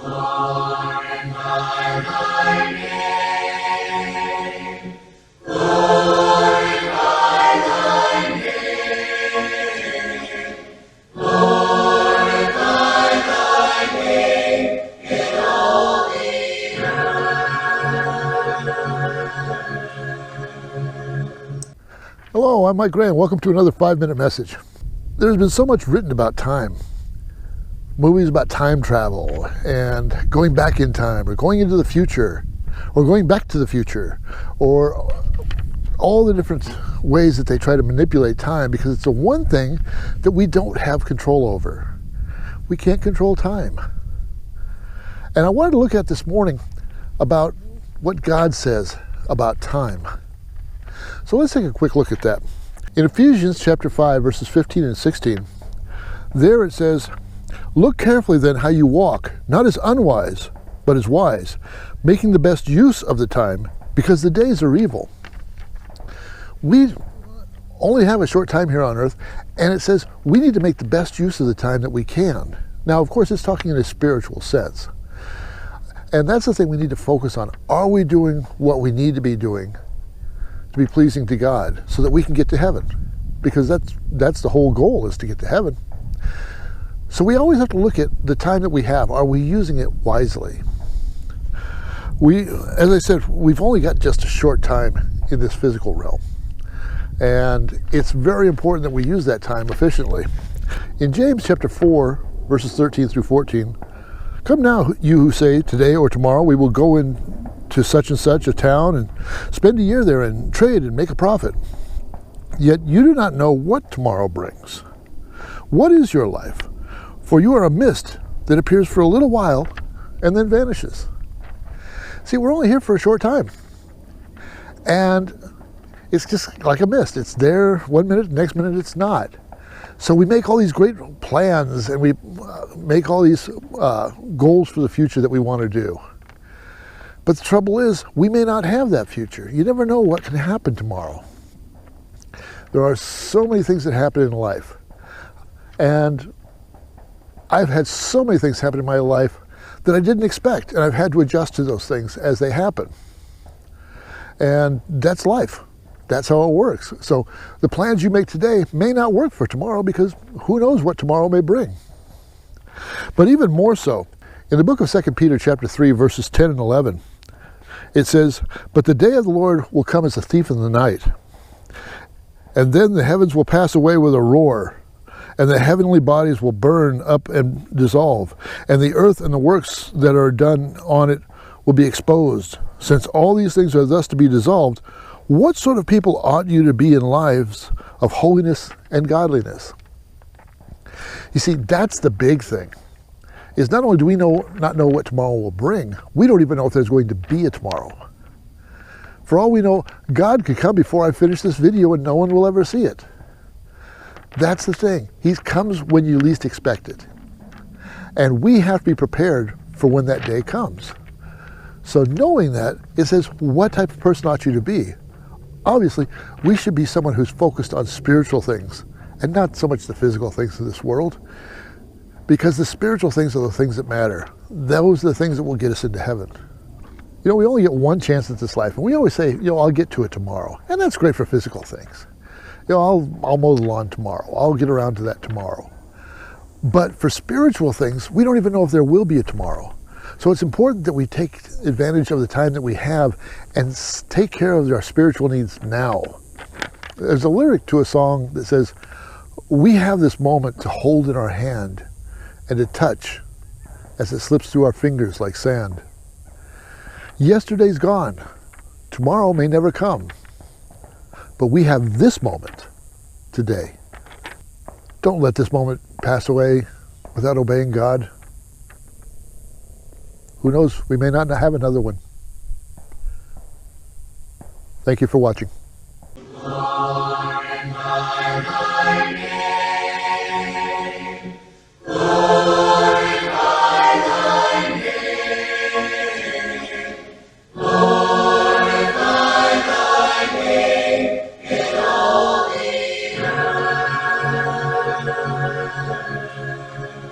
Hello, I'm Mike Graham. Welcome to another 5-minute message. There's been so much written about time. Movies about time travel and going back in time or going into the future or going back to the future or all the different ways that they try to manipulate time because it's the one thing that we don't have control over. We can't control time. And I wanted to look at this morning about what God says about time. So let's take a quick look at that. In Ephesians chapter 5, verses 15 and 16, there it says, "Look carefully then how you walk, not as unwise, but as wise, making the best use of the time, because the days are evil." We only have a short time here on earth, and it says we need to make the best use of the time that we can. Now, of course, it's talking in a spiritual sense. And that's the thing we need to focus on. Are we doing what we need to be doing to be pleasing to God so that we can get to heaven? Because that's the whole goal, is to get to heaven. So we always have to look at the time that we have. Are we using it wisely? As I said, we've only got just a short time in this physical realm. And it's very important that we use that time efficiently. In James chapter 4, verses 13 through 14, "Come now, you who say, today or tomorrow we will go into such and such a town and spend a year there and trade and make a profit. Yet you do not know what tomorrow brings. What is your life? For you are a mist that appears for a little while and then vanishes." See, we're only here for a short time. And it's just like a mist. It's there one minute, next minute it's not. So we make all these great plans and we make all these goals for the future that we want to do. But the trouble is, we may not have that future. You never know what can happen tomorrow. There are so many things that happen in life. And I've had so many things happen in my life that I didn't expect, and I've had to adjust to those things as they happen. And that's life. That's how it works. So the plans you make today may not work for tomorrow because who knows what tomorrow may bring. But even more so, in the book of 2 Peter chapter 3, verses 10 and 11, it says, "But the day of the Lord will come as a thief in the night. And then the heavens will pass away with a roar, and the heavenly bodies will burn up and dissolve, and the earth and the works that are done on it will be exposed. Since all these things are thus to be dissolved, what sort of people ought you to be in lives of holiness and godliness?" You see, that's the big thing. Is not only do we not know what tomorrow will bring, we don't even know if there's going to be a tomorrow. For all we know, God could come before I finish this video and no one will ever see it. That's the thing. He comes when you least expect it. And we have to be prepared for when that day comes. So knowing that, it says, what type of person ought you to be? Obviously, we should be someone who's focused on spiritual things and not so much the physical things of this world. Because the spiritual things are the things that matter. Those are the things that will get us into heaven. You know, we only get one chance at this life. And we always say, I'll get to it tomorrow. And that's great for physical things. I'll mow the lawn tomorrow. I'll get around to that tomorrow. But for spiritual things, we don't even know if there will be a tomorrow. So it's important that we take advantage of the time that we have and take care of our spiritual needs now. There's a lyric to a song that says, "We have this moment to hold in our hand and to touch as it slips through our fingers like sand. Yesterday's gone. Tomorrow may never come. But we have this moment today." Don't let this moment pass away without obeying God. Who knows, we may not have another one. Thank you for watching.